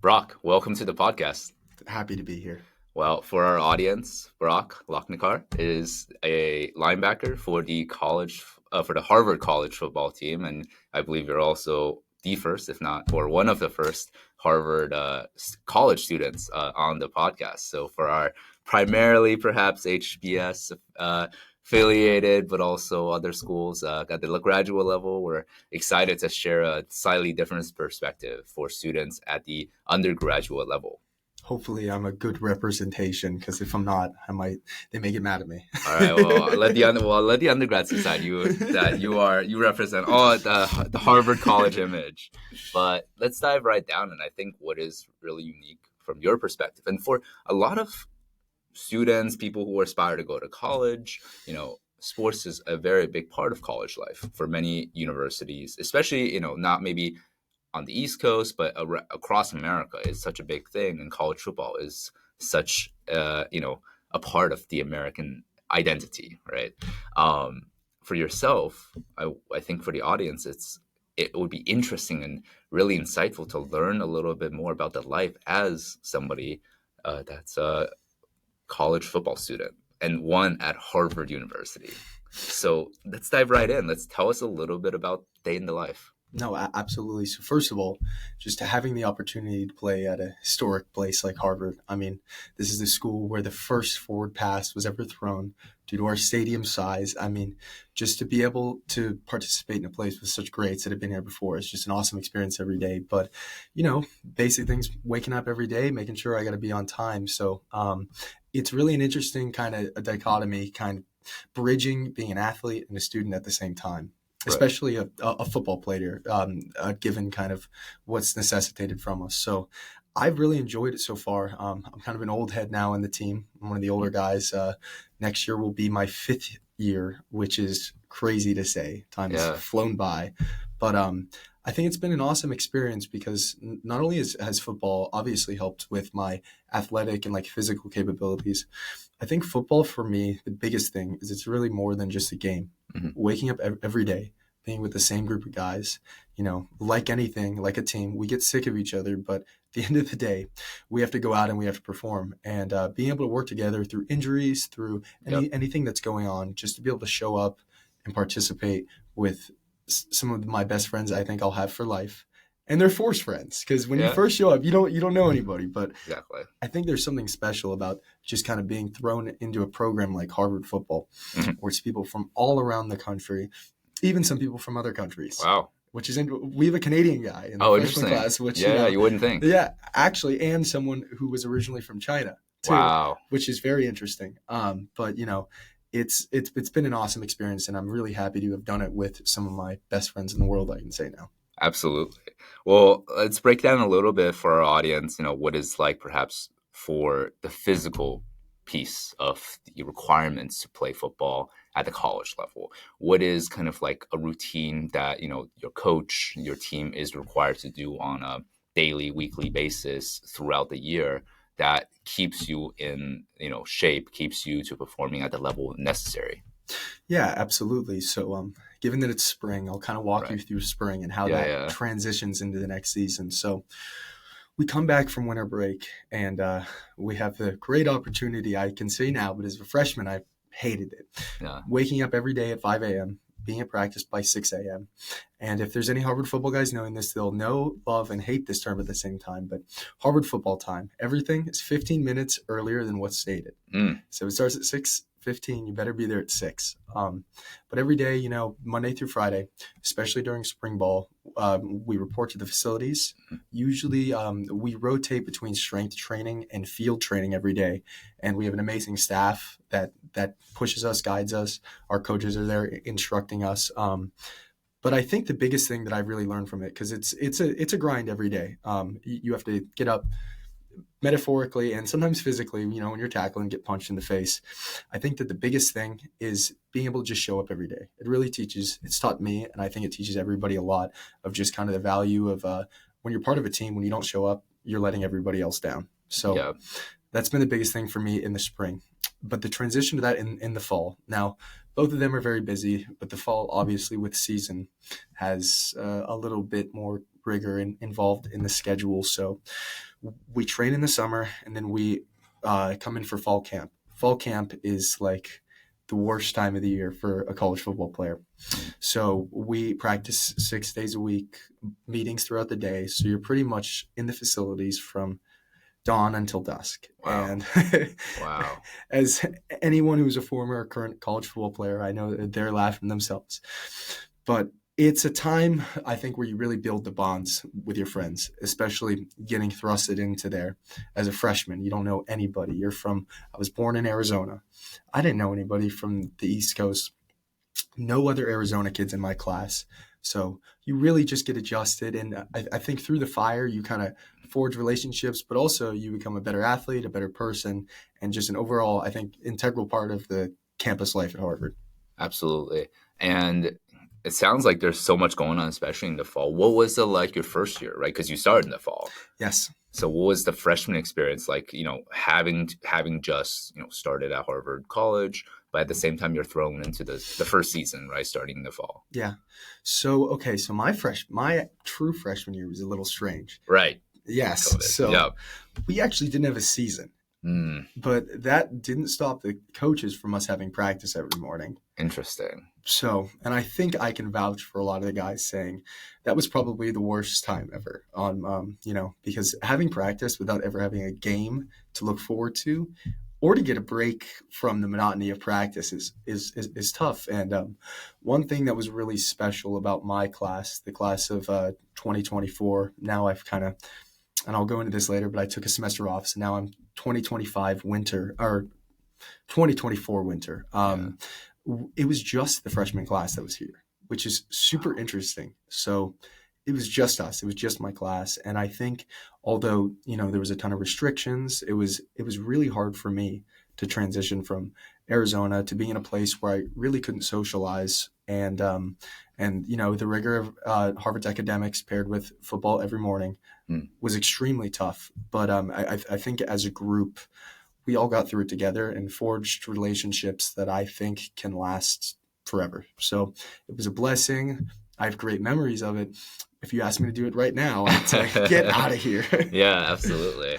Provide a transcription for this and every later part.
Brock, welcome to the podcast. Happy to be here. Well, for our audience, Brock Locnikar is a linebacker for the Harvard college football team, and I believe you're also the first, if not, or one of the first Harvard college students on the podcast. So for our primarily perhaps HBS affiliated, but also other schools at the graduate level, we're excited to share a slightly different perspective for students at the undergraduate level. Hopefully I'm a good representation, because if I'm not, they may get mad at me. All right. Well, let the undergrads decide you represent the Harvard College image. But let's dive right down. And I think what is really unique from your perspective, and for a lot of students, people who aspire to go to college, sports is a very big part of college life for many universities, especially not maybe on the East Coast, but across America is such a big thing, and college football is such a part of the American identity, right? For yourself, I think for the audience, it would be interesting and really insightful to learn a little bit more about the life as somebody that's a college football student and one at Harvard University. So let's dive right in. Let's tell us a little bit about day in the life. No, absolutely. So first of all, just having the opportunity to play at a historic place like Harvard. I mean, this is the school where the first forward pass was ever thrown due to our stadium size. I mean, just to be able to participate in a place with such greats that have been here before is just an awesome experience every day. But, basic things, waking up every day, making sure I got to be on time. So it's really an interesting kind of a dichotomy, kind of bridging being an athlete and a student at the same time. Especially a football player, given kind of what's necessitated from us. So I've really enjoyed it so far. I'm kind of an old head now in the team. I'm one of the older guys. Next year will be my 5th year, which is crazy to say. Time has flown by. But I think it's been an awesome experience, because not only has football obviously helped with my athletic and physical capabilities, I think football for me, the biggest thing is it's really more than just a game. Mm-hmm. Waking up every day, being with the same group of guys, like anything, like a team, we get sick of each other, but at the end of the day, we have to go out and we have to perform. And being able to work together through injuries, through anything that's going on, just to be able to show up and participate with some of my best friends I think I'll have for life. And they're forced friends, because when you first show up, you don't know anybody. But exactly. I think there's something special about just kind of being thrown into a program like Harvard football, where it's people from all around the country, even some people from other countries. Wow. Which is we have a Canadian guy in the freshman class, which you wouldn't think. Yeah, actually, and someone who was originally from China too. Wow. Which is very interesting. But it's been an awesome experience, and I'm really happy to have done it with some of my best friends in the world, I can say now. Absolutely. Well, let's break down a little bit for our audience, what is like perhaps for the physical piece of the requirements to play football at the college level. What is kind of like a routine that, your coach, your team is required to do on a daily, weekly basis throughout the year that keeps you in, shape, keeps you to performing at the level necessary? Yeah, absolutely. So given that it's spring, I'll kind of walk you through spring and how that transitions into the next season. So we come back from winter break, and we have the great opportunity, I can say now, but as a freshman, I hated it. Yeah. Waking up every day at 5 a.m., being at practice by 6 a.m. And if there's any Harvard football guys knowing this, they'll know, love, and hate this term at the same time. But Harvard football time, everything is 15 minutes earlier than what's stated. So it starts at 6:15. You better be there at 6. But every day, Monday through Friday, especially during spring ball, we report to the facilities. Usually we rotate between strength training and field training every day. And we have an amazing staff that pushes us, guides us. Our coaches are there instructing us. But I think the biggest thing that I've really learned from it, because it's a grind every day. You have to get up metaphorically and sometimes physically, when you're tackling, get punched in the face. I think that the biggest thing is being able to just show up every day. It really it's taught me, and I think it teaches everybody a lot of just kind of the value of when you're part of a team, when you don't show up, you're letting everybody else down. So that's been the biggest thing for me in the spring. But the transition to that in the fall. Now, both of them are very busy, but the fall, obviously, with season has a little bit more rigor involved in the schedule. So we train in the summer, and then we come in for fall camp. Fall camp is like the worst time of the year for a college football player. So we practice 6 days a week, meetings throughout the day. So you're pretty much in the facilities from dawn until dusk. Wow. And Wow. as anyone who's a former or current college football player, I know that they're laughing themselves. But it's a time, I think, where you really build the bonds with your friends, especially getting thrusted into there as a freshman. You don't know anybody. I was born in Arizona. I didn't know anybody from the East Coast. No other Arizona kids in my class. So you really just get adjusted. And I think through the fire, you kind of forge relationships, but also you become a better athlete, a better person, and just an overall, I think, integral part of the campus life at Harvard. Absolutely. And it sounds like there's so much going on, especially in the fall. What was it like your first year, right? Because you started in the fall. Yes. So what was the freshman experience like, having just, started at Harvard College, but at the same time you're thrown into the first season, right, starting in the fall? Yeah. So my true freshman year was a little strange. Right. Yes. COVID. So we actually didn't have a season. But that didn't stop the coaches from us having practice every morning. Interesting. So, and I think I can vouch for a lot of the guys saying that was probably the worst time ever because having practice without ever having a game to look forward to or to get a break from the monotony of practice is tough. And one thing that was really special about my class, the class of 2024, now I've kind of, and I'll go into this later, but I took a semester off. So now I'm 2025 winter or 2024 winter. It was just the freshman class that was here, which is super interesting. So it was just us. It was just my class. And I think although, there was a ton of restrictions, it was really hard for me to transition from Arizona to being in a place where I really couldn't socialize. And the rigor of Harvard's academics paired with football every morning was extremely tough. But I think as a group, we all got through it together and forged relationships that I think can last forever. So it was a blessing. I have great memories of it. If you asked me to do it right now, I'd say, get out of here. Yeah, absolutely.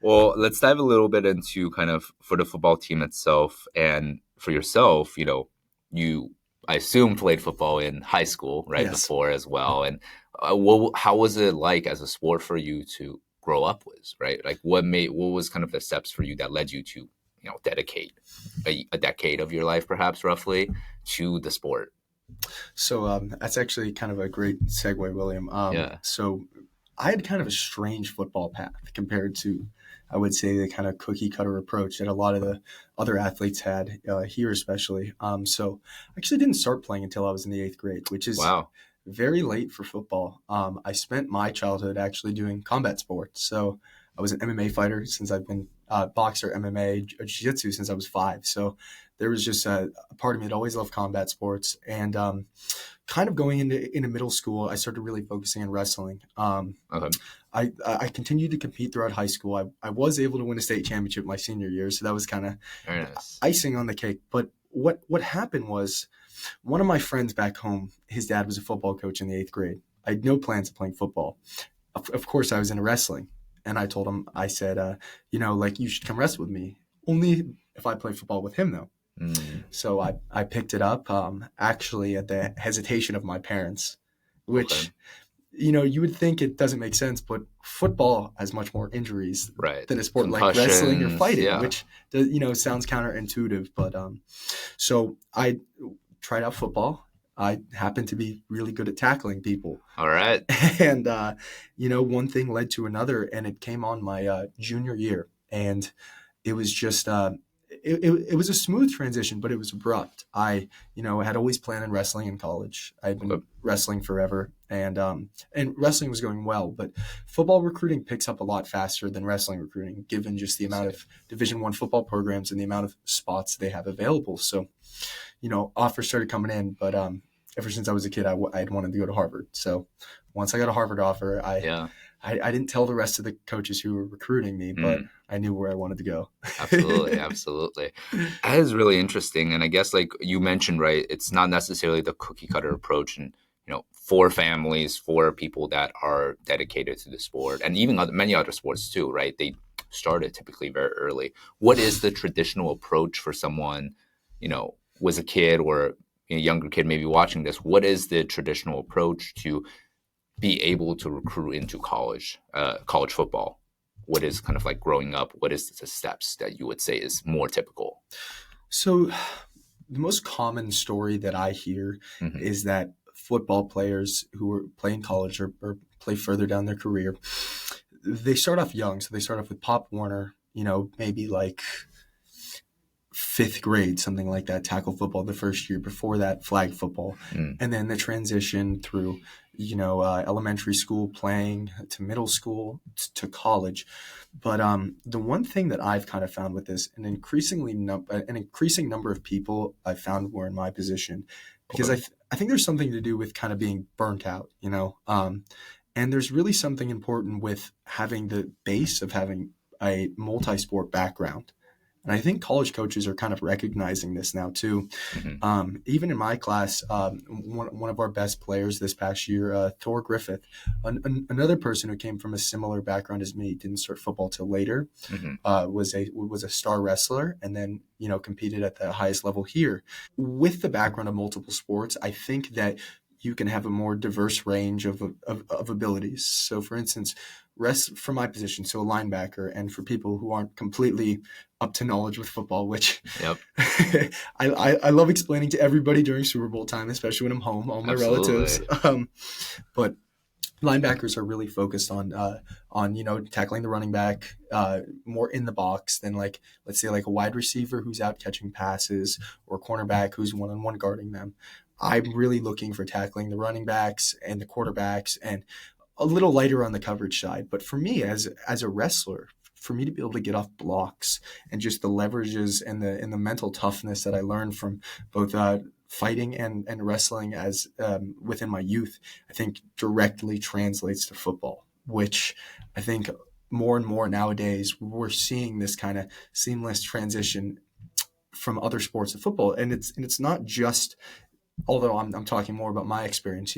Well, let's dive a little bit into kind of for the football team itself and for yourself, you, I assume, played football in high school, right, Yes. before as well. And how was it like as a sport for you to grow up with, right? Like what was kind of the steps for you that led you to, dedicate a decade of your life, perhaps roughly, to the sport? So that's actually kind of a great segue, William. So I had kind of a strange football path compared to, I would say, the kind of cookie cutter approach that a lot of the other athletes had here, especially. So I actually didn't start playing until I was in the 8th grade, which is very late for football. I spent my childhood actually doing combat sports. So I was an MMA fighter since I've been boxer, MMA, jiu-jitsu since I was 5. So there was just a part of me that always loved combat sports. And kind of going into middle school, I started really focusing on wrestling. I continued to compete throughout high school. I was able to win a state championship my senior year, so that was kind of icing on the cake. But what happened was one of my friends back home, his dad was a football coach in the 8th grade. I had no plans of playing football. Of course, I was into wrestling. And I told him, I said, you should come wrestle with me. Only if I play football with him, though. So I picked it up, actually at the hesitation of my parents, which, you would think it doesn't make sense, but football has much more injuries than a sport like wrestling or fighting, which, sounds counterintuitive. But so I tried out football. I happened to be really good at tackling people. All right. And, one thing led to another, and it came on my junior year. And it was just it was a smooth transition, but it was abrupt. I had always planned on wrestling in college. I had been wrestling forever, and wrestling was going well. But football recruiting picks up a lot faster than wrestling recruiting, given just the amount of Division I football programs and the amount of spots they have available. So, offers started coming in, but ever since I was a kid, I had wanted to go to Harvard. So once I got a Harvard offer, I didn't tell the rest of the coaches who were recruiting me, but I knew where I wanted to go. Absolutely. That is really interesting. And I guess like you mentioned, right, it's not necessarily the cookie cutter approach. And, for families, for people that are dedicated to the sport, and even many other sports too, right? They started typically very early. What is the traditional approach for someone, was a kid or a younger kid maybe watching this? What is the traditional approach to be able to recruit into college football? What is kind of like growing up? What is the steps that you would say is more typical? So the most common story that I hear Mm-hmm. is that football players who are playing college or play further down their career, they start off young. So they start off with Pop Warner, maybe like fifth grade, something like that, tackle football the first year. Before that, flag football. Mm. And then the transition through, elementary school playing to middle school to college. But the one thing that I've kind of found with this, an increasing number of people I've found were in my position, because Okay. I think there's something to do with kind of being burnt out, and there's really something important with having the base of having a multi-sport background. And I think college coaches are kind of recognizing this now too. Mm-hmm. Even in my class, one of our best players this past year, Thor Griffith, another person who came from a similar background as me, didn't start football till later, Mm-hmm. was a star wrestler, and then competed at the highest level here. With the background of multiple sports, I think that you can have a more diverse range of abilities. So, for instance, rest for my position, so a linebacker, and for people who aren't completely up to knowledge with football, which Yep. I love explaining to everybody during Super Bowl time, especially when I'm home, all my relatives. Absolutely. But linebackers are really focused on tackling the running back more in the box than, like, let's say, like a wide receiver who's out catching passes, or a cornerback who's one-on-one guarding them. I'm really looking for tackling the running backs and the quarterbacks, and a little lighter on the coverage side. But for me, as a wrestler, for me to be able to get off blocks and just the leverages and the mental toughness that I learned from both fighting and wrestling as within my youth, I think directly translates to football, which I think more and more nowadays we're seeing this kind of seamless transition from other sports to football. And it's not just, although I'm talking more about my experience,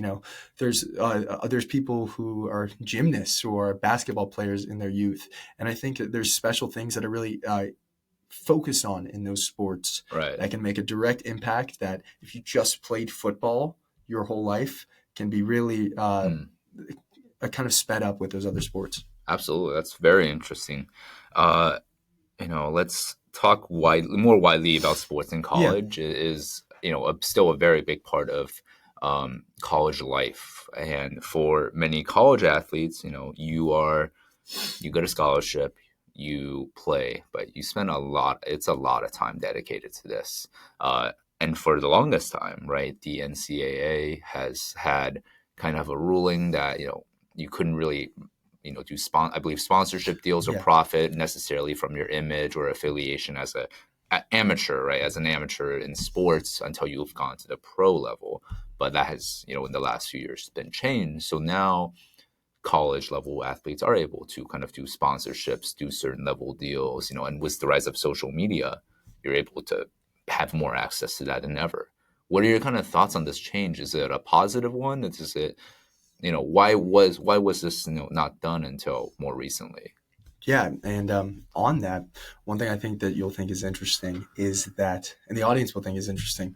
there's people who are gymnasts or basketball players in their youth, and I think that there's special things that are really focused on in those sports Right. that can make a direct impact. That if you just played football your whole life, can be really Mm. kind of sped up with those other sports. Absolutely. That's very interesting. Uh, let's talk more widely about sports in Yeah, college. It is, still a very big part of college life. And for many college athletes, you get a scholarship, you play, but you spend it's a lot of time dedicated to this. And for the longest time, right, the NCAA has had kind of a ruling that, you couldn't really, I believe sponsorship deals or yeah, profit necessarily from your image or affiliation as amateur, right, as an amateur in sports until you've gone to the pro level. But that has, in the last few years been changed. So now college level athletes are able to kind of do sponsorships, do certain level deals, and with the rise of social media, you're able to have more access to that than ever. What are your kind of thoughts on this change? Is it a positive one? Is it, why was this, not done until more recently? yeah. And on that, one thing I think that you'll think is interesting is that, and the audience will think is interesting,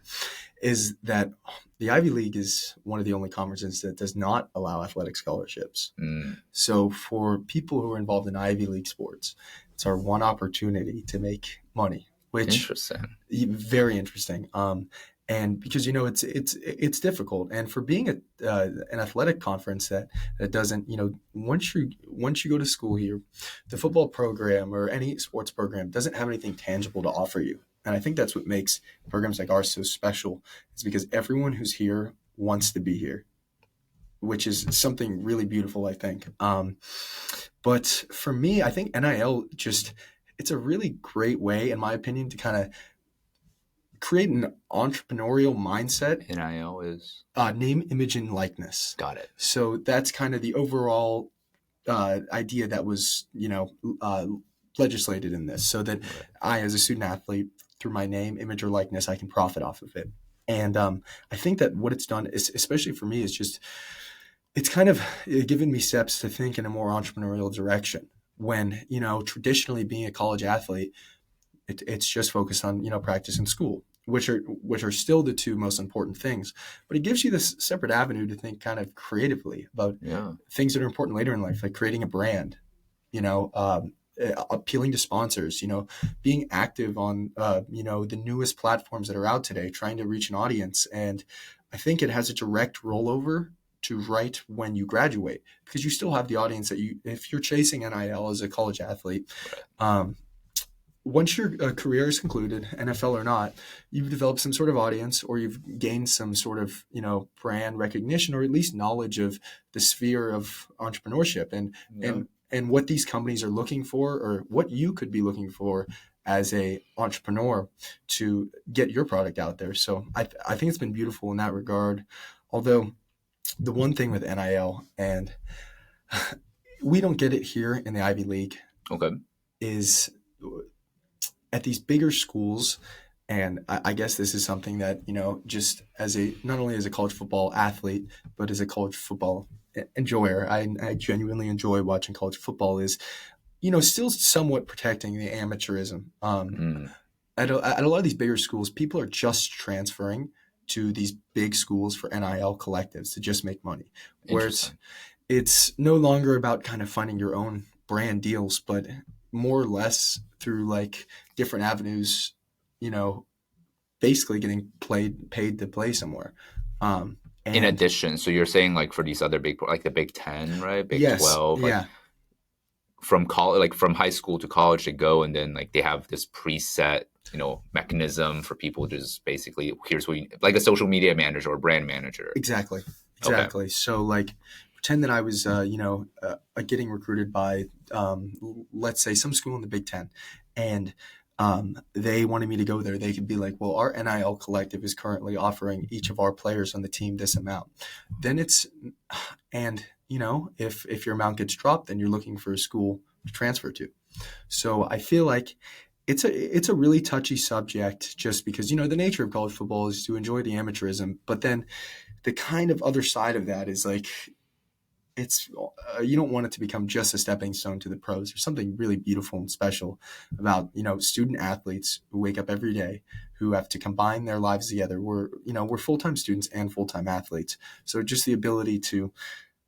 is that the Ivy League is one of the only conferences that does not allow athletic scholarships. Mm, So for people who are involved in Ivy League sports, it's our one opportunity to make money, which interesting. very interesting. And because it's difficult, and for being an athletic conference that doesn't, once you go to school here, the football program or any sports program doesn't have anything tangible to offer you. And I think that's what makes programs like ours so special. Is because everyone who's here wants to be here, which is something really beautiful, I think. But for me, I think NIL it's a really great way, in my opinion, to kind of create an entrepreneurial mindset. NIL is Name, image, and likeness. got it. So that's kind of the overall idea that was, legislated in this, so that Right. I, as a student athlete, through my name, image, or likeness, I can profit off of it. And I think that what it's done, is, especially for me, is just it's kind of given me steps to think in a more entrepreneurial direction. When traditionally being a college athlete, it's just focused on practice and school, which are still the two most important things. But it gives you this separate avenue to think kind of creatively about Yeah. things that are important later in life, like creating a brand, appealing to sponsors, being active on the newest platforms that are out today, trying to reach an audience. And I think it has a direct rollover to right when you graduate, because you still have the audience that if you're chasing NIL as a college athlete, once your career is concluded, NFL or not, you've developed some sort of audience, or you've gained some sort of brand recognition, or at least knowledge of the sphere of entrepreneurship and what these companies are looking for, or what you could be looking for as a entrepreneur to get your product out there. So I think it's been beautiful in that regard. Although the one thing with NIL, and we don't get it here in the Ivy League, Okay. is at these bigger schools. And I guess this is something that, just as not only as a college football athlete, but as a college football enjoyer, I genuinely enjoy watching college football, is, still somewhat protecting the amateurism. At a lot of these bigger schools, people are just transferring to these big schools for NIL collectives to just make money. Where it's no longer about kind of finding your own brand deals, but more or less through like different avenues, basically getting paid to play somewhere. In addition, so you're saying like for these other big, like the Big 10, right? Big yes, 12, like yeah, from college, like from high school to college, they go, and then like they have this preset, mechanism for people to just basically, here's what like a social media manager or brand manager. exactly. Okay. So like, pretend that I was, getting recruited by, let's say, some school in the Big 10, and they wanted me to go there. They could be like, well, our NIL collective is currently offering each of our players on the team this amount. Then if your amount gets dropped, then you're looking for a school to transfer to. So I feel like it's a really touchy subject, just because, the nature of college football is to enjoy the amateurism. But then the kind of other side of that is like, it's you don't want it to become just a stepping stone to the pros. There's something really beautiful and special about student athletes who wake up every day, who have to combine their lives together. We're full-time students and full-time athletes, so just the ability to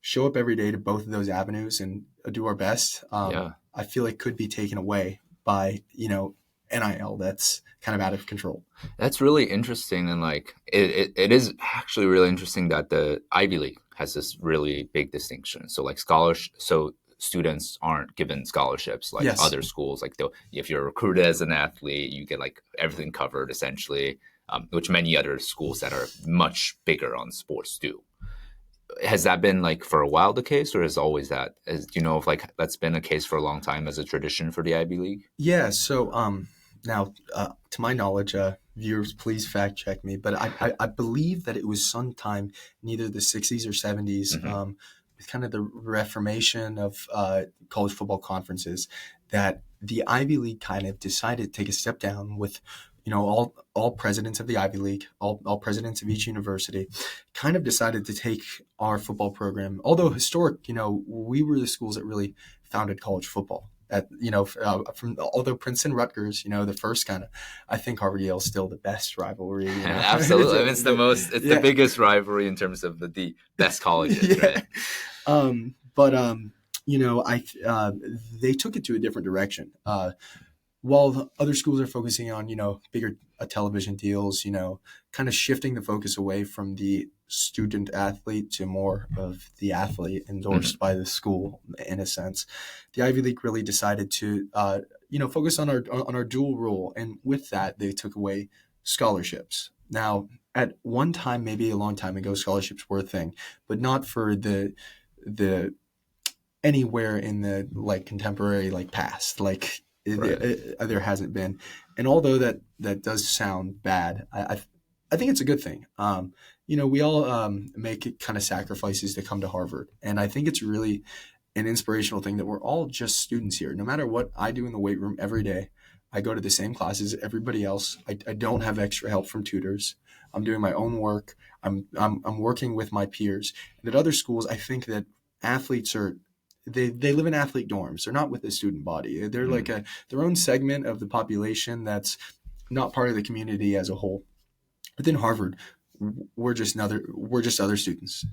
show up every day to both of those avenues and do our best, I feel like could be taken away by NIL that's kind of out of control. That's really interesting, and like it is actually really interesting that the Ivy League has this really big distinction. So like so students aren't given scholarships like Yes. other schools. Like if you're recruited as an athlete, you get like everything covered essentially, which many other schools that are much bigger on sports do. Has that been like for a while the case, or is always that? Do you know if like that's been a case for a long time as a tradition for the Ivy League? Yeah. So now, to my knowledge, viewers, please fact check me, but I believe that it was sometime in either the 60s or 70s, with kind of the reformation of college football conferences, that the Ivy League kind of decided to take a step down with, all presidents of the Ivy League, all presidents of each university kind of decided to take our football program, although historic, we were the schools that really founded college football. Although Princeton, Rutgers, the first kind of, I think Harvard Yale is still the best rivalry. Absolutely, I mean, it's the biggest rivalry in terms of the best colleges, right? They took it to a different direction. While other schools are focusing on, bigger television deals, kind of shifting the focus away from the student athlete to more of the athlete endorsed by the school, in a sense. The Ivy League really decided to, focus on our dual role. And with that, they took away scholarships. Now, at one time, maybe a long time ago, scholarships were a thing, but not for the anywhere in the like contemporary past. There hasn't been. And although that does sound bad, I think it's a good thing. We all make kind of sacrifices to come to Harvard. And I think it's really an inspirational thing that we're all just students here. No matter what I do in the weight room every day, I go to the same classes as everybody else. I don't have extra help from tutors. I'm doing my own work. I'm working with my peers. And at other schools, I think that athletes are they live in athlete dorms. They're not with the student body. They're like their own segment of the population that's not part of the community as a whole. Within Harvard, we're just other students.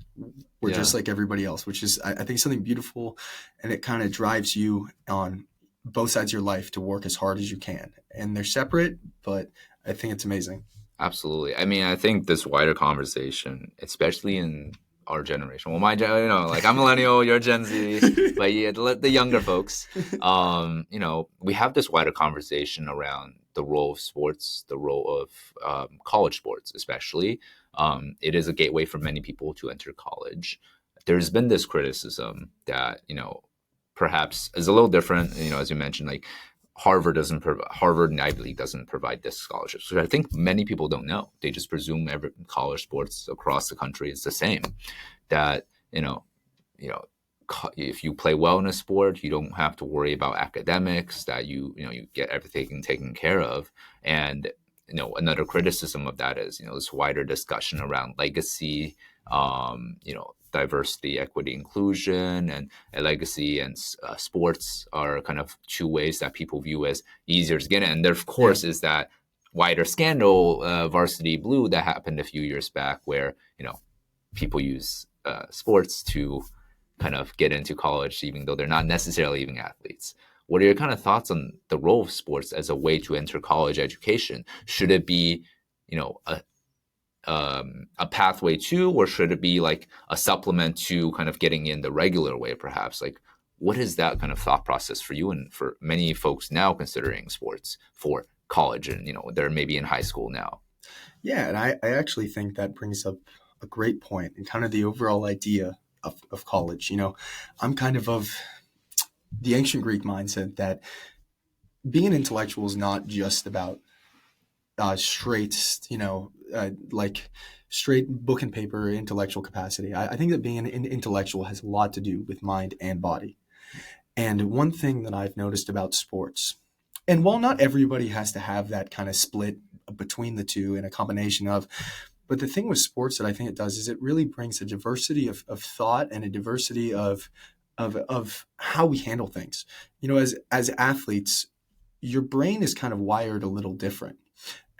We're just like everybody else, which is I think something beautiful, and it kind of drives you on both sides of your life to work as hard as you can. And they're separate, but I think it's amazing. Absolutely. I mean, I think this wider conversation, especially in our generation. Well, like I'm millennial, you're Gen Z, but yeah, the younger folks, we have this wider conversation around the role of sports, the role of college sports, especially. It is a gateway for many people to enter college. There's been this criticism that, perhaps is a little different, as you mentioned, like Harvard and Ivy League doesn't provide this scholarship. So I think many people don't know. They just presume every college sports across the country is the same. That if you play well in a sport, you don't have to worry about academics. That you get everything taken care of. And another criticism of that is this wider discussion around legacy. Diversity, equity, inclusion, and legacy and sports are kind of two ways that people view as easier to get in. And there, of course, is that wider scandal, Varsity Blue, that happened a few years back, where people use sports to kind of get into college, even though they're not necessarily even athletes. What are your kind of thoughts on the role of sports as a way to enter college education? Should it be, a pathway to, or should it be like a supplement to kind of getting in the regular way, perhaps? Like, what is that kind of thought process for you and for many folks now considering sports for college, and they're maybe in high school now? Yeah, and I actually think that brings up a great point and kind of the overall idea of college. I'm kind of the ancient Greek mindset that being an intellectual is not just about straight, like straight book and paper intellectual capacity. I think that being an intellectual has a lot to do with mind and body. And one thing that I've noticed about sports, and while not everybody has to have that kind of split between the two and a combination of, but the thing with sports that I think it does is it really brings a diversity of thought and a diversity of how we handle things. As athletes, your brain is kind of wired a little different.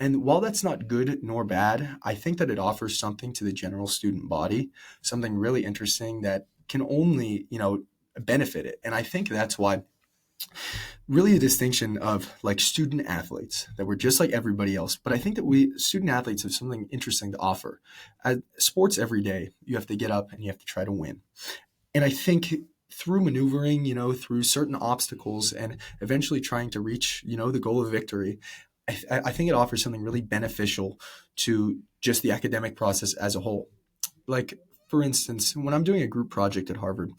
And while that's not good nor bad, I think that it offers something to the general student body, something really interesting that can only, benefit it. And I think that's why really the distinction of like student athletes, that we're just like everybody else. But I think that student athletes have something interesting to offer. Sports every day, you have to get up and you have to try to win. And I think through maneuvering, through certain obstacles and eventually trying to reach, the goal of victory, I think it offers something really beneficial to just the academic process as a whole. Like, for instance, when I'm doing a group project at Harvard,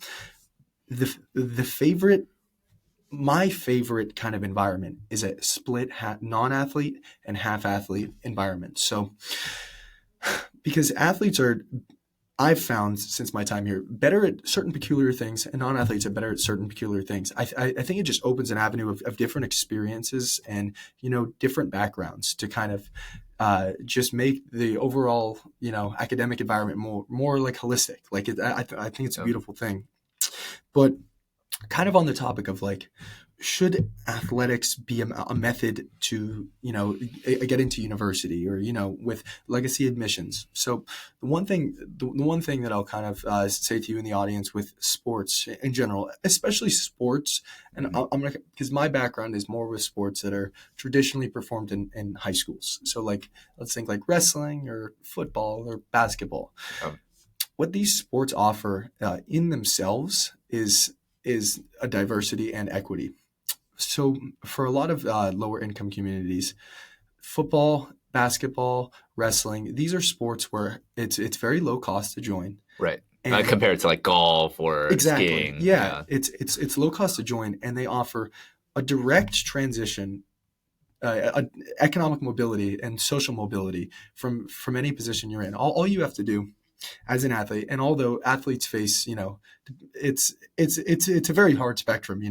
my favorite kind of environment is a split non-athlete and half athlete environment. So, because athletes are, I've found since my time here, better at certain peculiar things, and non-athletes are better at certain peculiar things. I think it just opens an avenue of different experiences and, different backgrounds to kind of just make the overall, academic environment more like holistic. Like I think it's a beautiful thing. But kind of on the topic of like, should athletics be a method to, get into university or, with legacy admissions? So the one thing that I'll kind of say to you in the audience with sports in general, especially sports, and I'm going to, because my background is more with sports that are traditionally performed in high schools. So like, let's think like wrestling or football or basketball. What these sports offer in themselves is a diversity and equity. So for a lot of lower income communities, football, basketball, wrestling, these are sports where it's very low cost to join. Right. And compared to like golf or skiing. Yeah. It's low cost to join, and they offer a direct transition, economic mobility and social mobility from any position you're in. All you have to do as an athlete, and although athletes face, it's a very hard spectrum,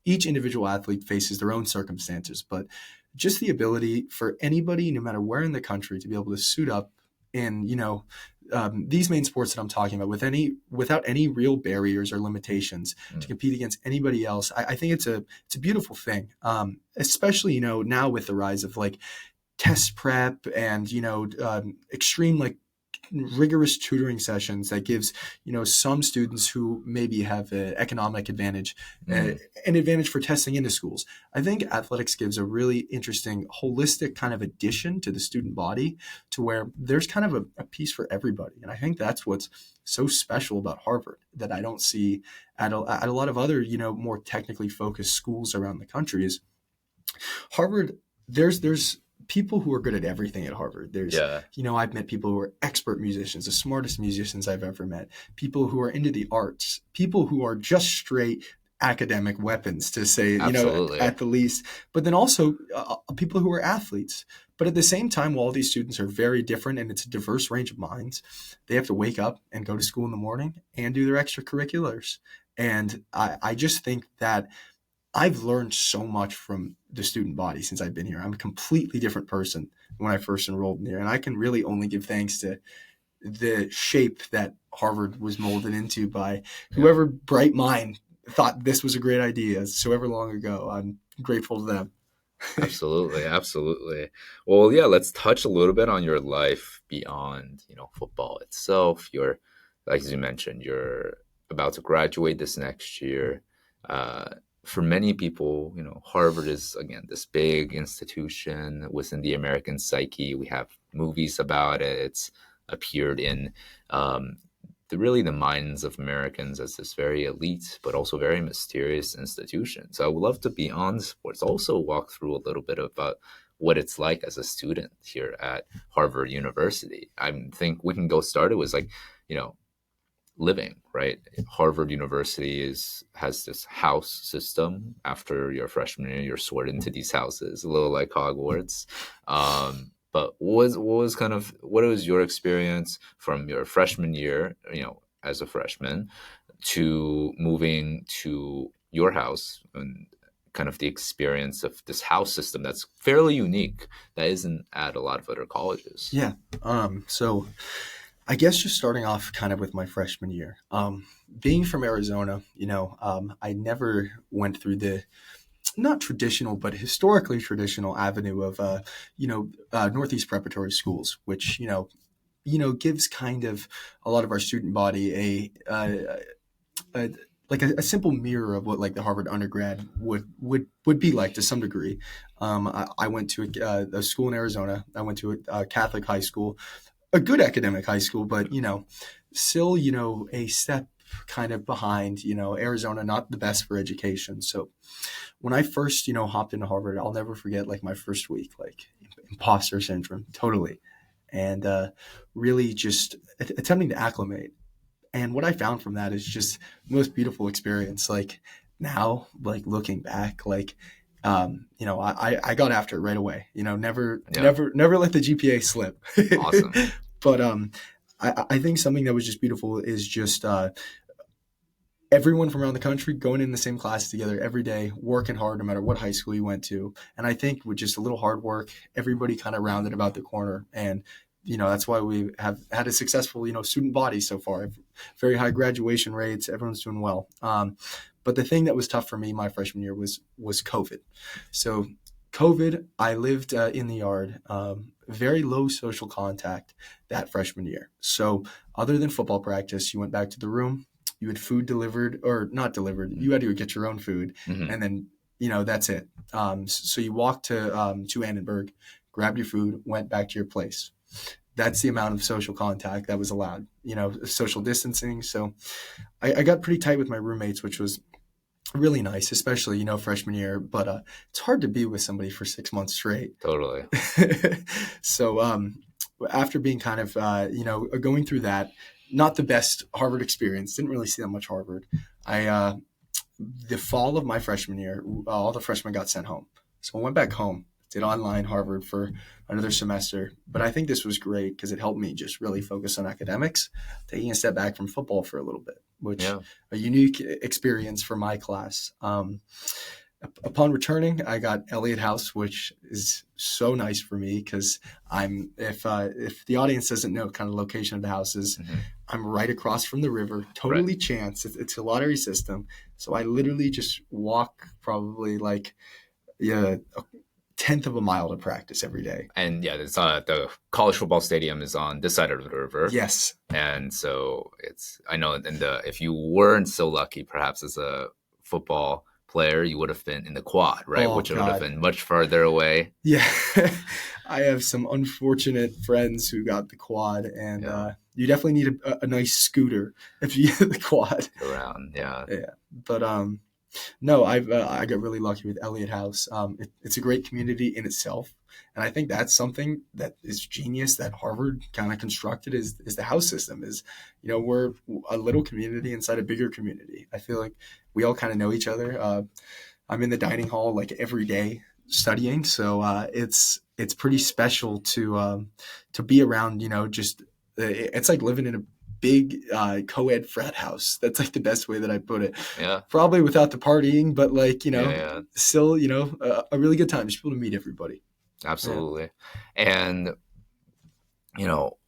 each individual athlete faces their own circumstances, but just the ability for anybody, no matter where in the country, to be able to suit up in, these main sports that I'm talking about without any real barriers or limitations to compete against anybody else. I think it's a beautiful thing, especially, now with the rise of like test prep and, extreme like rigorous tutoring sessions that gives, some students who maybe have an economic advantage, an advantage for testing into schools. I think athletics gives a really interesting holistic kind of addition to the student body, to where there's kind of a piece for everybody. And I think that's what's so special about Harvard that I don't see at a lot of other, more technically focused schools around the country. Is Harvard, there's people who are good at everything at Harvard. There's, Yeah. I've met people who are expert musicians, the smartest musicians I've ever met, people who are into the arts, people who are just straight academic weapons, to say, Absolutely. at the least, but then also people who are athletes. But at the same time, while all these students are very different and it's a diverse range of minds, they have to wake up and go to school in the morning and do their extracurriculars. And I just think that I've learned so much from the student body since I've been here. I'm a completely different person when I first enrolled in here, and I can really only give thanks to the shape that Harvard was molded into by whoever bright mind thought this was a great idea so ever long ago. I'm grateful to them. Absolutely, absolutely. Well, yeah, let's touch a little bit on your life beyond, football itself. You're, like as you mentioned, you're about to graduate this next year. For many people, Harvard is, again, this big institution within the American psyche. We have movies about it. It's appeared in the minds of Americans as this very elite, but also very mysterious institution. So I would love to, beyond sports, also walk through a little bit about what it's like as a student here at Harvard University. I think we can go started with living, right? Harvard University has this house system. After your freshman year, you're sorted into these houses, a little like Hogwarts. But what was your experience from your freshman year, as a freshman, to moving to your house, and kind of the experience of this house system that's fairly unique, that isn't at a lot of other colleges? Yeah. So I guess just starting off kind of with my freshman year, being from Arizona, I never went through the not traditional, but historically traditional avenue of, Northeast preparatory schools, which, gives kind of a lot of our student body a simple mirror of what like the Harvard undergrad would be like to some degree. I went to a school in Arizona. I went to a Catholic high school, a good academic high school, but, still, a step kind of behind, Arizona, not the best for education. So when I first, hopped into Harvard, I'll never forget like my first week, like imposter syndrome, totally. And really just attempting to acclimate. And what I found from that is just the most beautiful experience. Like now, like looking back, like, I got after it right away, never let the GPA slip. Awesome. But I think something that was just beautiful is just everyone from around the country going in the same class together every day, working hard no matter what high school you went to. And I think with just a little hard work, everybody kind of rounded about the corner. And, that's why we have had a successful, student body so far. Very high graduation rates. Everyone's doing well. But the thing that was tough for me my freshman year was COVID. So COVID, I lived in the yard, very low social contact that freshman year. So other than football practice, you went back to the room, you had food delivered or not delivered. You had to get your own food. Mm-hmm. And then, that's it. So you walked to Annenberg, grabbed your food, went back to your place. That's the amount of social contact that was allowed, social distancing. So I got pretty tight with my roommates, which was really nice, especially, freshman year. But it's hard to be with somebody for 6 months straight. Totally. So after being kind of, going through that, not the best Harvard experience, didn't really see that much Harvard. The fall of my freshman year, all the freshmen got sent home. So I went back home did online Harvard for another semester. But I think this was great because it helped me just really focus on academics, taking a step back from football for a little bit, which Yeah. a unique experience for my class. Upon returning, I got Elliott House, which is so nice for me because I'm if the audience doesn't know kind of location of the houses, Hmm. I'm right across from the river. Right. Totally chance. It's a lottery system, so I literally just walk probably like a tenth of a mile to practice every day. And yeah, it's the college football stadium is on this side of the river. Yes. And so it's, I know, in the, if you weren't so lucky, perhaps as a football player, you would have been in the quad, right? Oh Which would have God. been much farther away. Yeah. I have some unfortunate friends who got the quad, and Yeah. you definitely need a nice scooter if you get the quad. Around. Yeah. Yeah. But no, I got really lucky with Elliott House. It's a great community in itself, and I think that's something that is genius that Harvard kind of constructed is the house system. Is we're a little community inside a bigger community. I feel like we all kind of know each other. I'm in the dining hall like every day studying, so it's pretty special to be around. Just it's like living in a big co-ed frat house. That's like the best way that I put it. Yeah. Probably without the partying, but like Yeah. still a really good time. Just be able to meet everybody. Absolutely. And, you know,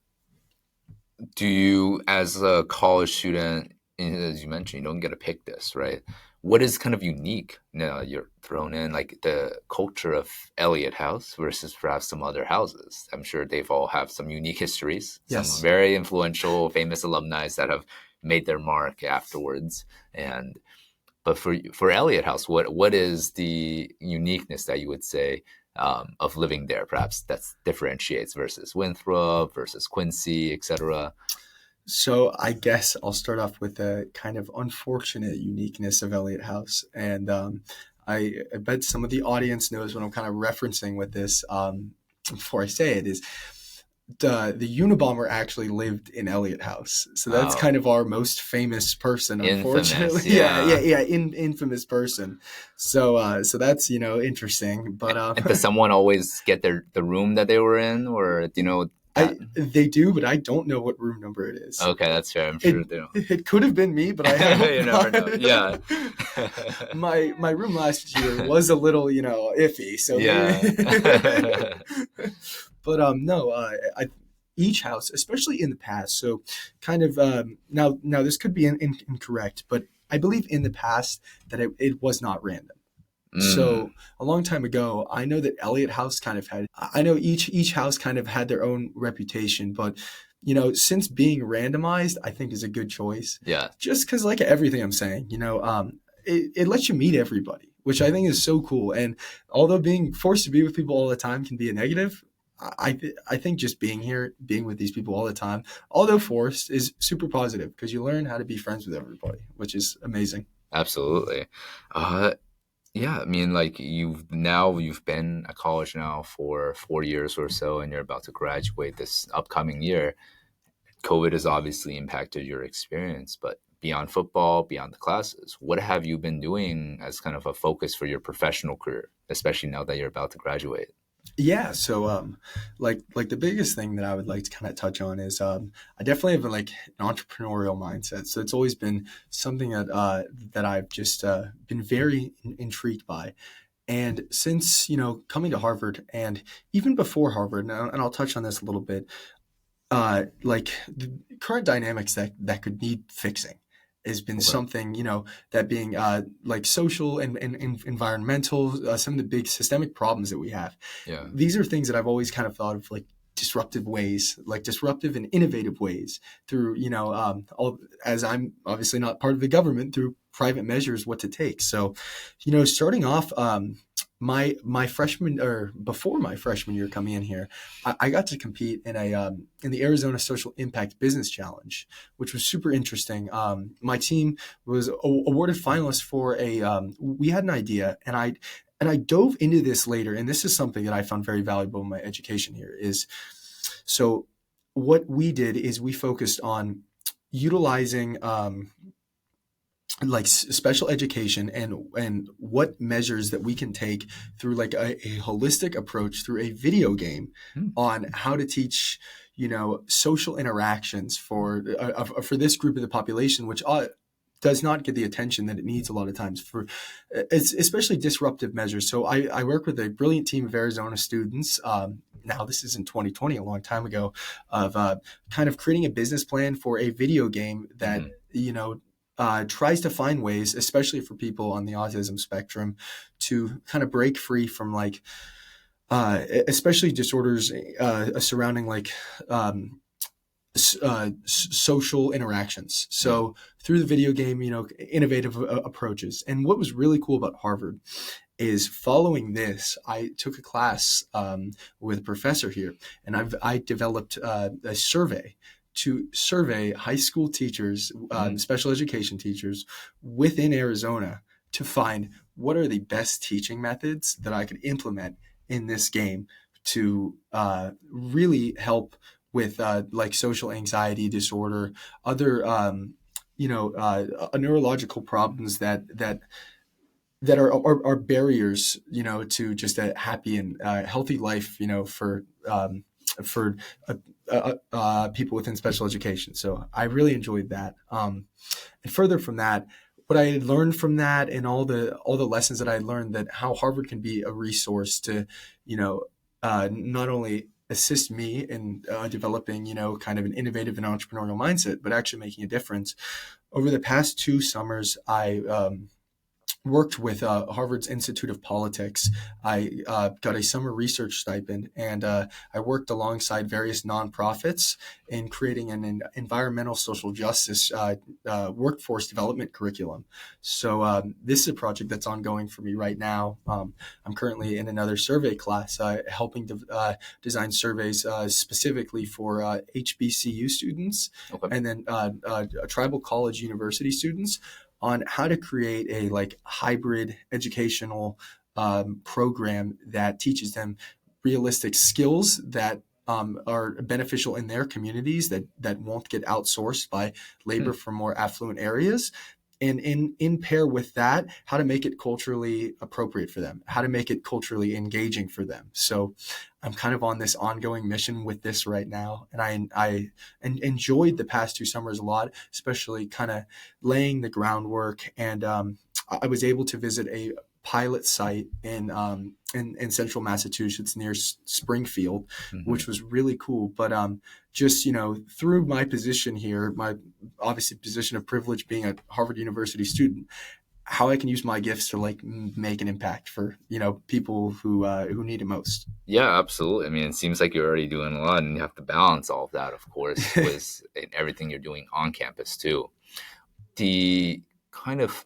do you, as a college student, as you mentioned, you don't get to pick this, right? What is kind of unique now you're thrown in, like the culture of Elliott House versus perhaps some other houses? I'm sure they've all have some unique histories, Yes. some very influential, famous alumni that have made their mark afterwards. And but for Elliott House, what is the uniqueness that you would say of living there, perhaps that differentiates versus Winthrop versus Quincy, etc.? So I guess I'll start off with the kind of unfortunate uniqueness of Elliott House, and I bet some of the audience knows what I'm kind of referencing with this. Before I say it, is the Unabomber actually lived in Elliott House, so that's Oh, kind of our most famous person, infamous, unfortunately. yeah. Infamous person. So that's interesting, but And does someone always get the room that they were in, or do you know that? they do, but I don't know what room number it is. Okay, that's fair. I'm sure they don't. It could have been me, but I hope You never not. know. Yeah. My room last year was a little, iffy. So Yeah. but no, each house, especially in the past. So kind of now this could be incorrect, but I believe in the past that it was not random. So a long time ago, I know that Elliott House kind of had. I know each house kind of had their own reputation, but since being randomized, I think is a good choice. Yeah. Just because, like everything I'm saying, it lets you meet everybody, which I think is so cool. And although being forced to be with people all the time can be a negative, I think just being here, being with these people all the time, although forced, is super positive because you learn how to be friends with everybody, which is amazing. Absolutely. Yeah, I mean, like you've been at college now for 4 years or so, and you're about to graduate this upcoming year. COVID has obviously impacted your experience, but beyond football, beyond the classes, what have you been doing as kind of a focus for your professional career, especially now that you're about to graduate? Yeah, so like the biggest thing that I would like to kind of touch on is I definitely have like an entrepreneurial mindset. So it's always been something that I've just been very intrigued by. And since coming to Harvard and even before Harvard, and I'll touch on this a little bit, like the current dynamics that could need fixing has been Okay. something that being like social and environmental, some of the big systemic problems that we have. Yeah. These are things that I've always kind of thought of like disruptive and innovative ways through all, as I'm obviously not part of the government, through private measures what to take. So starting off my freshman, or before my freshman year coming in here, I got to compete in in the Arizona Social Impact Business Challenge, which was super interesting. My team was awarded finalists for we had an idea, and I dove into this later, and this is something that I found very valuable in my education here. Is so what we did is we focused on utilizing like special education and what measures that we can take through like a holistic approach through a video game Hmm. on how to teach social interactions for this group of the population, which does not get the attention that it needs a lot of times for it's especially disruptive measures. So I work with a brilliant team of Arizona students. Now this is in 2020, a long time ago, of kind of creating a business plan for a video game that Hmm. tries to find ways, especially for people on the autism spectrum, to kind of break free from like, especially disorders surrounding like social interactions. Hmm. So through the video game, innovative approaches. And what was really cool about Harvard is following this, I took a class with a professor here, and I developed a survey to survey high school teachers, Hmm. special education teachers within Arizona to find what are the best teaching methods that I could implement in this game to really help with like social anxiety disorder, other neurological problems that are barriers, to just a happy and healthy life, for people within special education. So I really enjoyed that. And further from that, what I had learned from that and all the lessons that I learned, that how Harvard can be a resource to, not only assist me in developing, kind of an innovative and entrepreneurial mindset, but actually making a difference. Over the past 2 summers, I worked with Harvard's Institute of Politics. I got a summer research stipend, and I worked alongside various nonprofits in creating an environmental social justice workforce development curriculum. So this is a project that's ongoing for me right now. I'm currently in another survey class, helping to design surveys specifically for HBCU students Okay. and then tribal college university students on how to create a like hybrid educational program that teaches them realistic skills that are beneficial in their communities that won't get outsourced by Hmm. labor from more affluent areas. And in pair with that, how to make it culturally appropriate for them, how to make it culturally engaging for them. So I'm kind of on this ongoing mission with this right now, and I enjoyed the past 2 summers a lot, especially kind of laying the groundwork. And I was able to visit a pilot site in central Massachusetts near Springfield, Hmm. which was really cool. But just through my position here, my obviously position of privilege, being a Harvard University student, how I can use my gifts to like make an impact for people who need it most. Yeah, absolutely. I mean, it seems like you're already doing a lot, and you have to balance all of that, of course, with everything you're doing on campus too. The kind of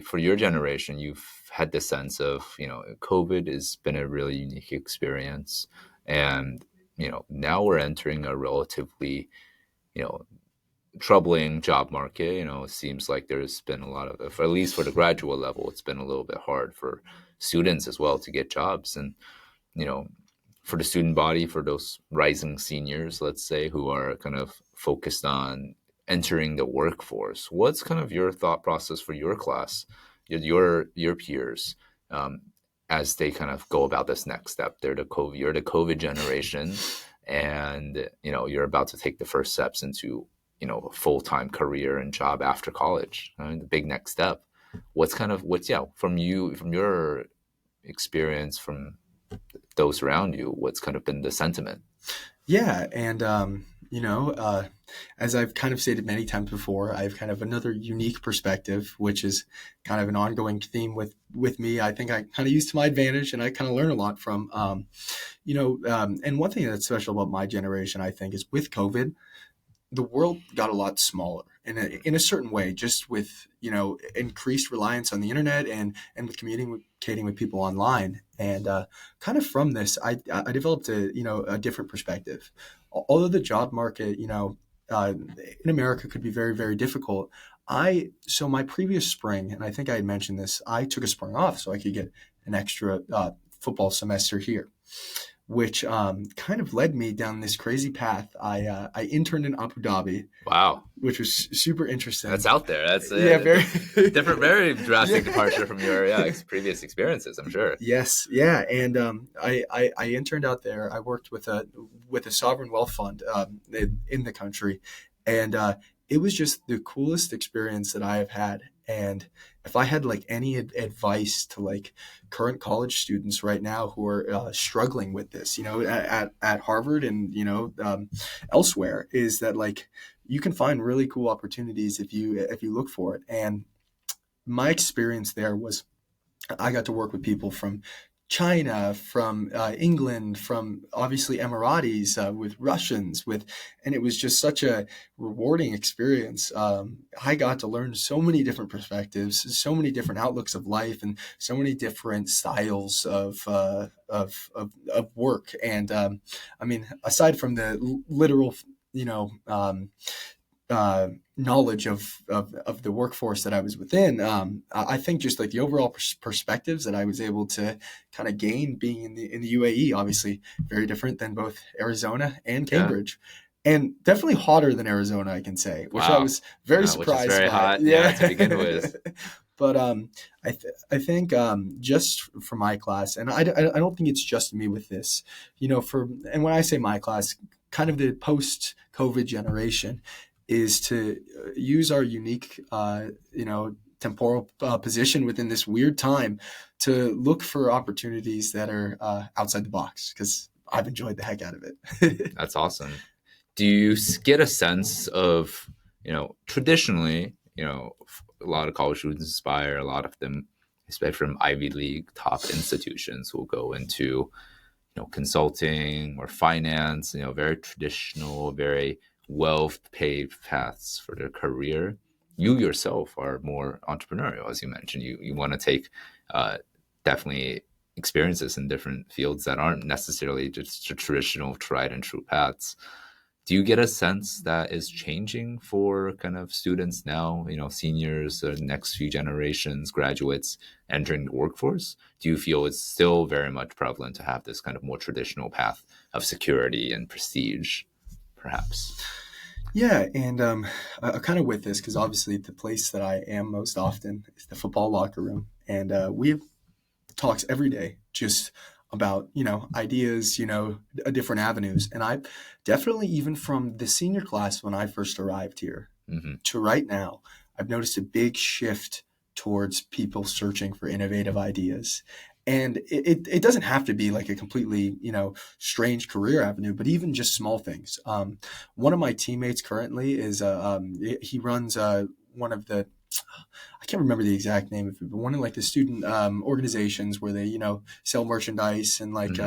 for your generation, you've had the sense of COVID has been a really unique experience, and now we're entering a relatively you know troubling job market. It seems like there's been a lot of, at least for the graduate level, it's been a little bit hard for students as well to get jobs. And you know for the student body, for those rising seniors, let's say, who are kind of focused on entering the workforce, what's kind of your thought process for your class, your peers, um, as they kind of go about this next step? You're the COVID generation, and you're about to take the first steps into a full-time career and job after college. The big next step. What's from your experience, from those around you, what's kind of been the sentiment? Yeah, and as I've kind of stated many times before, I have kind of another unique perspective, which is kind of an ongoing theme with me. I think I kind of use to my advantage, and I kind of learn a lot from. And one thing that's special about my generation, I think, is with COVID, the world got a lot smaller in a certain way, just with increased reliance on the internet and with communicating with people online. And kind of from this, I developed a different perspective. Although the job market uh, in America could be very, very difficult, so my previous spring, and I think I had mentioned this, I took a spring off so I could get an extra football semester here. which kind of led me down this crazy path. I interned in Abu Dhabi, Wow. which was super interesting. That's out there. That's Yeah, very different, very drastic Yeah. departure from your previous experiences, I'm sure. Yes, yeah, and I interned out there. I worked with a sovereign wealth fund in the country, and it was just the coolest experience that I have had. And if I had like any advice to like current college students right now who are struggling with this, at Harvard and elsewhere, is that like you can find really cool opportunities if you look for it. And my experience there was I got to work with people from China, from England, from obviously Emiratis, with Russians, and it was just such a rewarding experience. I got to learn so many different perspectives, so many different outlooks of life, and so many different styles of work. And I mean, aside from the literal, you know. Knowledge of the workforce that I was within, I think just like the overall perspectives that I was able to kind of gain being in the UAE, obviously very different than both Arizona and Cambridge, and definitely hotter than Arizona, I can say, which I was very surprised which is very by. hot, to begin with. But I think just for my class, and I don't think it's just me with this, and when I say my class, kind of the post-COVID generation, is to use our unique, temporal position within this weird time to look for opportunities that are outside the box, because I've enjoyed the heck out of it. That's awesome. Do you get a sense of, traditionally, a lot of college students aspire, a lot of them, especially from Ivy League top institutions, will go into, consulting or finance, very traditional, very well-paid paths for their career. You yourself are more entrepreneurial, as you mentioned. You want to take definitely experiences in different fields that aren't necessarily just traditional tried and true paths. Do you get a sense that is changing for kind of students now, seniors, the next few generations, graduates entering the workforce? Do you feel it's still very much prevalent to have this kind of more traditional path of security and prestige, perhaps? Yeah, and I'm kind of with this because obviously the place that I am most often is the football locker room, and we have talks every day just about ideas, different avenues, and I definitely, even from the senior class when I first arrived here to right now, I've noticed a big shift towards people searching for innovative ideas. And it doesn't have to be like a completely, strange career avenue, but even just small things. One of my teammates currently he runs one of the, I can't remember the exact name of it, but one of like the student organizations where they, sell merchandise and like,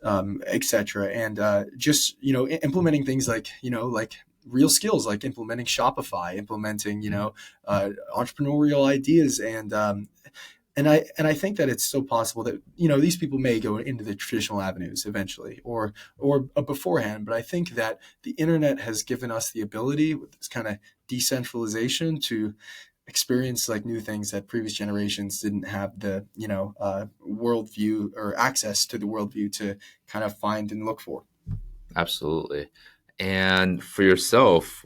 etc. And just, implementing things like, like real skills, like implementing Shopify, implementing, entrepreneurial ideas, and I think that it's still possible that these people may go into the traditional avenues eventually or beforehand. But I think that the internet has given us the ability with this kind of decentralization to experience like new things that previous generations didn't have the worldview or access to the worldview to kind of find and look for. Absolutely. And for yourself,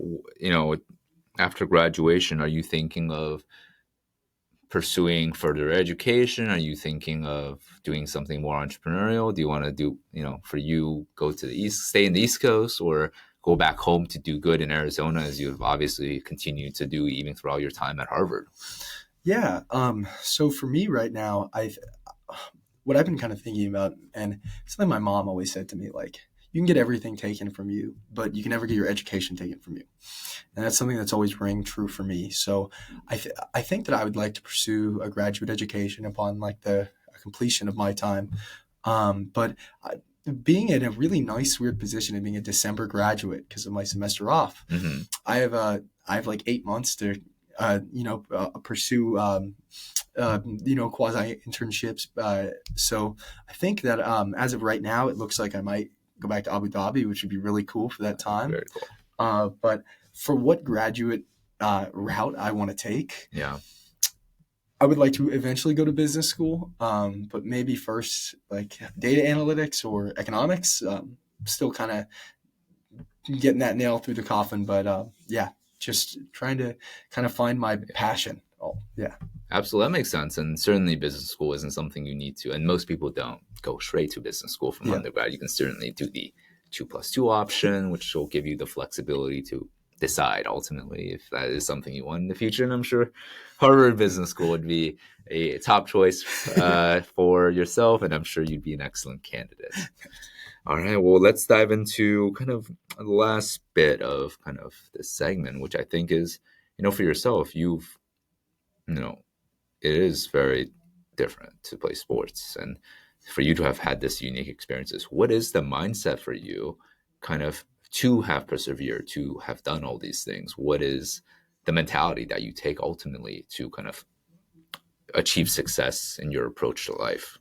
after graduation, are you thinking of pursuing further education? Are you thinking of doing something more entrepreneurial? Do you want to do, for you, go to the stay in the East Coast, or go back home to do good in Arizona, as you've obviously continued to do even throughout your time at Harvard? Yeah. So for me right now, what I've been kind of thinking about, and something my mom always said to me, like, you can get everything taken from you, but you can never get your education taken from you. And that's something that's always rang true for me. So I think that I would like to pursue a graduate education upon like the completion of my time. But being in a really nice, weird position of being a December graduate because of my semester off, I have like 8 months to pursue quasi internships. So I think that as of right now, it looks like I might go back to Abu Dhabi, which would be really cool for that time. Very cool. But for what graduate route I want to take, yeah, I would like to eventually go to business school, but maybe first like data analytics or economics. Still kind of getting that nail through the coffin, but yeah, just trying to kind of find my passion. Oh, yeah. Absolutely, that makes sense. And certainly, business school isn't something you need to. And most people don't go straight to business school from Yeah. undergrad. You can certainly do the 2+2 option, which will give you the flexibility to decide ultimately if that is something you want in the future. And I'm sure Harvard Business School would be a top choice for yourself. And I'm sure you'd be an excellent candidate. All right, well, let's dive into kind of the last bit of kind of this segment, which I think is, for yourself, you know, it is very different to play sports. And for you to have had this unique experiences, what is the mindset for you kind of to have persevered, to have done all these things? What is the mentality that you take ultimately to kind of achieve success in your approach to life?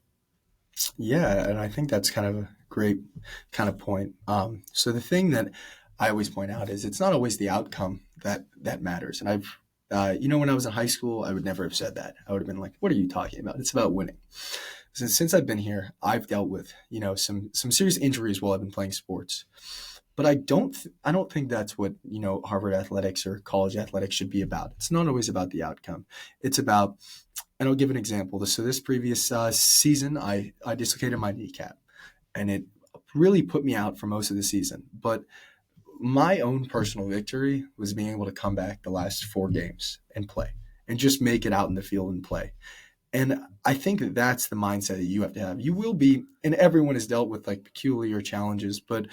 Yeah, and I think that's kind of a great kind of point. So the thing that I always point out is it's not always the outcome that matters. And when I was in high school, I would never have said that. I would have been like, "What are you talking about? It's about winning." Since I've been here, I've dealt with some serious injuries while I've been playing sports. But I don't think that's what Harvard athletics or college athletics should be about. It's not always about the outcome. It's about, and I'll give an example. So this previous season, I dislocated my kneecap, and it really put me out for most of the season. But my own personal victory was being able to come back the last 4 games and play, and just make it out in the field and play. And I think that that's the mindset that you have to have. You will be, and everyone has dealt with like peculiar challenges, but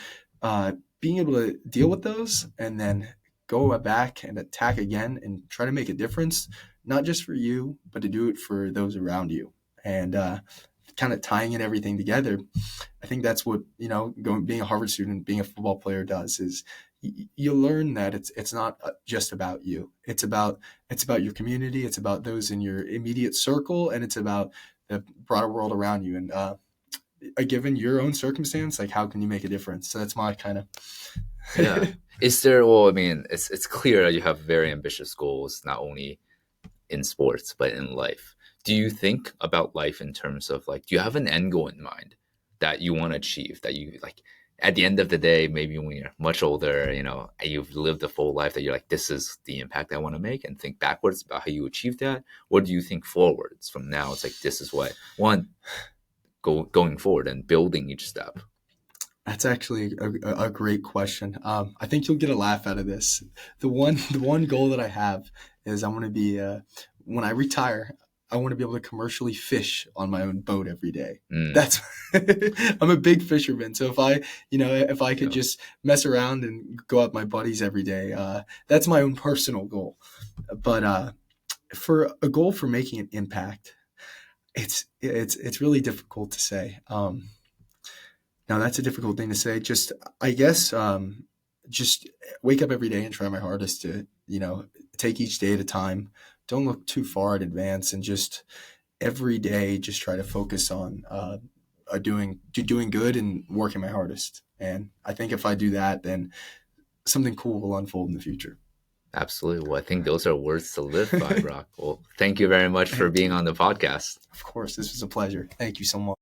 being able to deal with those and then go back and attack again and try to make a difference, not just for you, but to do it for those around you. And kind of tying in everything together, I think that's what being a Harvard student, being a football player does is you learn that it's not just about you. It's about your community. It's about those in your immediate circle, and it's about the broader world around you. And given your own circumstance, like how can you make a difference? So that's my kind of Yeah. Is there, well, I mean, it's clear that you have very ambitious goals, not only in sports, but in life. Do you think about life in terms of like, do you have an end goal in mind that you want to achieve, that you like at the end of the day, maybe when you're much older, you've lived a full life that you're like, this is the impact I want to make, and think backwards about how you achieve that? Or do you think forwards from now? It's like, this is what I want going forward and building each step. That's actually a great question. I think you'll get a laugh out of this. The one goal that I have is I want to be when I retire, I want to be able to commercially fish on my own boat every day. That's I'm a big fisherman, so if I could just mess around and go out with my buddies every day, that's my own personal goal. But for a goal for making an impact, it's really difficult to say. Now that's a difficult thing to say. Just I guess just wake up every day and try my hardest to take each day at a time. Don't look too far in advance, and just every day just try to focus on doing good and working my hardest. And I think if I do that, then something cool will unfold in the future. Absolutely. Well, I think those are words to live by, Brock. Well, thank you very much for being on the podcast. Of course, this was a pleasure. Thank you so much.